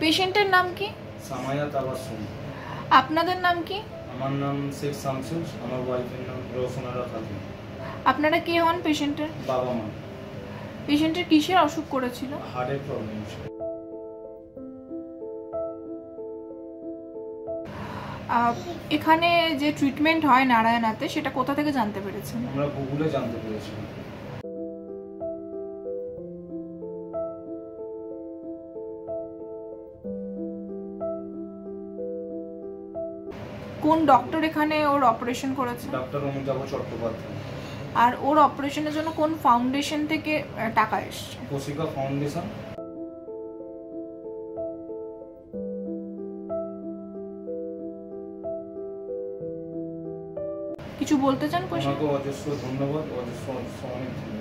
পেশেন্টের নাম কি? সামায়া তাবাসসুম। আপনাদের নাম কি? আমার নাম শেখ শামসুল, আমার ওয়াইফের নাম রওশনারা খাতুন। আপনারা কে হন পেশেন্টের? বাবা মা। পেশেন্টের কিসের অসুখ করেছিল? হার্টের প্রবলেম ছিল। এখানে যে ট্রিটমেন্ট হয় নারায়ণাতে, সেটা কোথা থেকে জানতে পেরেছেন? আমরা গুগলে জানতে পেরেছিলাম। কোন ডক্টর এখানে ওর অপারেশন করেছে? ডক্টর অমিতাভ চট্টোপাধ্যায়। আর ওর অপারেশনের জন্য কোন ফাউন্ডেশন থেকে টাকা এসছে? কোশিকা ফাউন্ডেশন। কিছু বলতে চান? ওনাকে অজস্র ধন্যবাদ, অজস্র অনেক ধন্যবাদ।